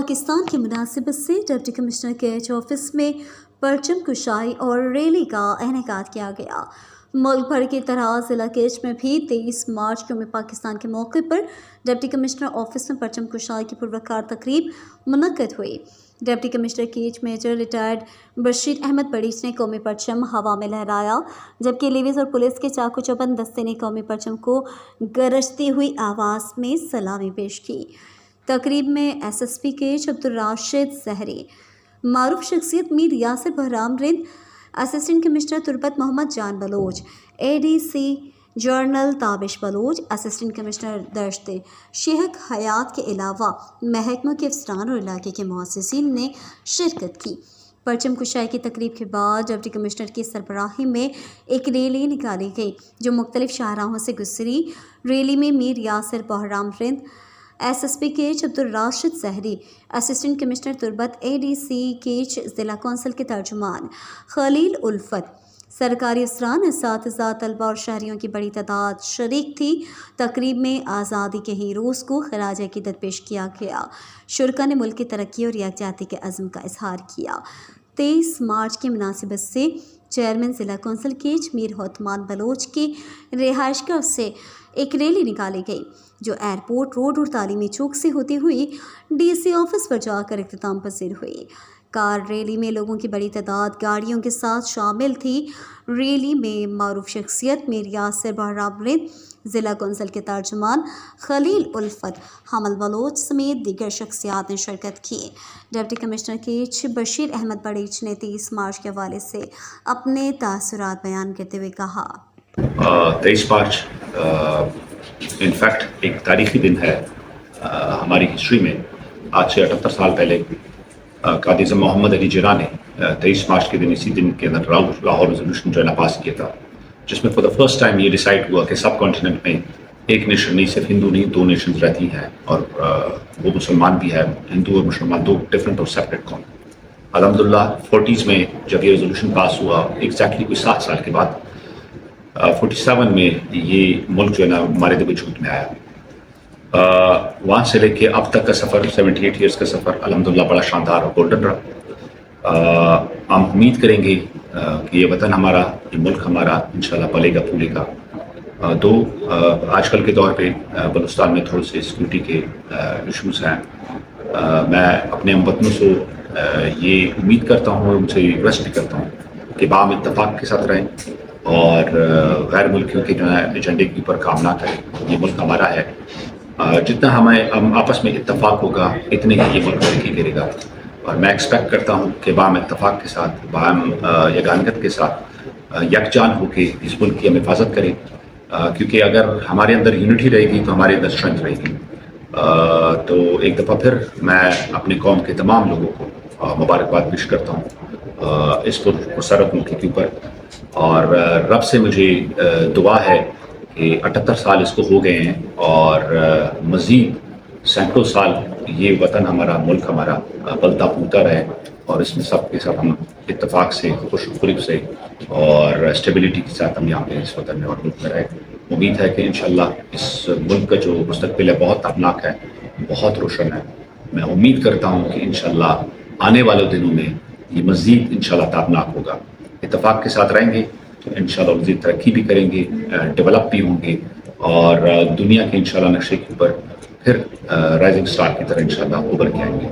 پاکستان کی مناسبت سے ڈپٹی کمشنر کے ایچ آفس میں پرچم کشائی اور ریلی کا انعقاد کیا گیا۔ ملک بھر کی طرح ضلع کیچ میں بھی 23 مارچ یوم پاکستان کے موقع پر ڈپٹی کمشنر آفس میں پرچم کشائی کی پروقار تقریب منعقد ہوئی۔ Deputy commissioner Kech major retired Bashir Ahmed Bareach نے قومی پرچم ہوا میں لہرایا، جبکہ لیویز اور پولیس کے چاقو چوبند دستے نے قومی پرچم کو گرجتی ہوئی آواز میں سلامی پیش کی۔ تقریب میں S S P Kech Abdulrashid Zehri, معروف شخصیت Mir Yasir Bahram Rind, assistant commissioner Turbat Muhammad Jan Baloch, A D C general Tabish Baloch, assistant commissioner Dasht Sheikh حیات کے علاوہ محکموں کے افسران اور علاقے کے معززین نے شرکت کی۔ پرچم کشائی کی تقریب کے بعد ڈپٹی کمشنر کی سربراہی میں ایک ریلی نکالی گئی جو مختلف شاہراہوں سے گزری۔ ریلی میں میر یاسر بحرام رند، S S P Kech Abdulrashid زہری، اسسٹنٹ کمشنر تربت، اے ڈی سی کیچ، ضلع کونسل کے ترجمان خلیل الفت، سرکاری افسران، اساتذہ، طلبہ اور شہریوں کی بڑی تعداد شریک تھی۔ تقریب میں آزادی کے ہیروز کو خراج عقیدت پیش کیا گیا۔ شرکا نے ملک کی ترقی اور یکجہتی کے عزم کا اظہار کیا۔ 23 مارچ کی مناسبت سے چیئرمین ضلع کونسل کیچ میر ہوتمان بلوچ کی رہائش گاہ سے ایک ریلی نکالی گئی جو ایئرپورٹ روڈ اور تعلیمی چوک سے ہوتی ہوئی ڈی سی آفس پر جا کر اختتام پذیر ہوئی۔ کار ریلی میں لوگوں کی بڑی تعداد گاڑیوں کے ساتھ شامل تھی۔ ریلی میں معروف شخصیت میر یاسر بحرام رند، ضلع کونسل کے ترجمان خلیل الفت، حمل بلوچ سمیت دیگر شخصیات نے شرکت کی۔ ڈپٹی کمشنر کیچ بشیر احمد بڑیچ نے 23 مارچ کے حوالے سے اپنے تاثرات بیان کرتے ہوئے کہا: 23 مارچ انفیکٹ ایک تاریخی دن ہے ہماری ہسٹری میں۔ آج سے 78 سال پہلے قائد اعظم محمد علی جناح نے 23 مارچ کے دن اسی دن کے اندر لاہور ریزولوشن جو ہے نا پاس کیا تھا، جس میں فار دا فرسٹ ٹائم یہ ڈیسائیڈ ہوا کہ سب کانٹیننٹ میں ایک نیشن نہیں، صرف ہندو نہیں، 2 نیشنز رہتی ہیں، اور وہ مسلمان بھی ہے، ہندو اور مسلمان 2 ڈفرینٹ اور سیپریٹ قوم۔ الحمدللہ 40s میں جب یہ ریزولوشن پاس ہوا، ایگزیکٹلی کوئی 7 سال کے بعد 47 میں یہ ملک جو ہے نا ہمارے دل وجود میں آیا۔ وہاں سے لے کے اب تک کا سفر 78 ایئرس کا سفر الحمدللہ بڑا شاندار اور گولڈن رہا۔ ہم امید کریں گے کہ یہ وطن ہمارا، یہ ملک ہمارا انشاءاللہ پلے گا پھولے گا۔ آج کل کے دور پہ بلوچستان میں تھوڑے سے سیکورٹی کے ایشوز ہیں۔ میں اپنے ہم وطنوں سے یہ امید کرتا ہوں اور ان سے ریکویسٹ بھی کرتا ہوں کہ باہم اتفاق کے ساتھ رہیں اور غیر ملکیوں کے جو ہے ایجنڈے کے اوپر کام نہ کریں۔ یہ ملک ہمارا ہے، جتنا ہم آپس میں اتفاق ہوگا اتنے ہی یہ ملک ترقی کرے گا، اور میں ایکسپیکٹ کرتا ہوں کہ باہم اتفاق کے ساتھ، باہم یگانگت کے ساتھ یکجان ہو کے اس ملک کی ہم حفاظت کریں، کیونکہ اگر ہمارے اندر یونٹی رہے گی تو ہمارے اندر اسٹرینتھ رہے گی۔ تو ایک دفعہ پھر میں اپنے قوم کے تمام لوگوں کو مبارکباد پیش کرتا ہوں اس پرمسرت ملک کے اوپر، اور رب سے مجھے دعا ہے کہ 78 سال اس کو ہو گئے ہیں، اور مزید سینکڑوں سال یہ وطن ہمارا، ملک ہمارا پلتا پھولتا رہے، اور اس میں سب کے ساتھ ہم اتفاق سے، خوش خلق سے اور اسٹیبلٹی کے ساتھ ہم یہاں پہ اس وطن میں اور ملک میں رہے۔ امید ہے کہ انشاءاللہ اس ملک کا جو مستقبل ہے بہت تابناک ہے، بہت روشن ہے۔ میں امید کرتا ہوں کہ انشاءاللہ آنے والے دنوں میں یہ مزید انشاءاللہ تابناک ہوگا۔ اتفاق کے ساتھ رہیں گے تو انشاءاللہ مزید ترقی بھی کریں گے، ڈیولپ بھی ہوں گے، اور دنیا کے انشاءاللہ نقشے کے اوپر پھر رائزنگ سٹار کی طرح انشاءاللہ ابھر کے آئیں گے۔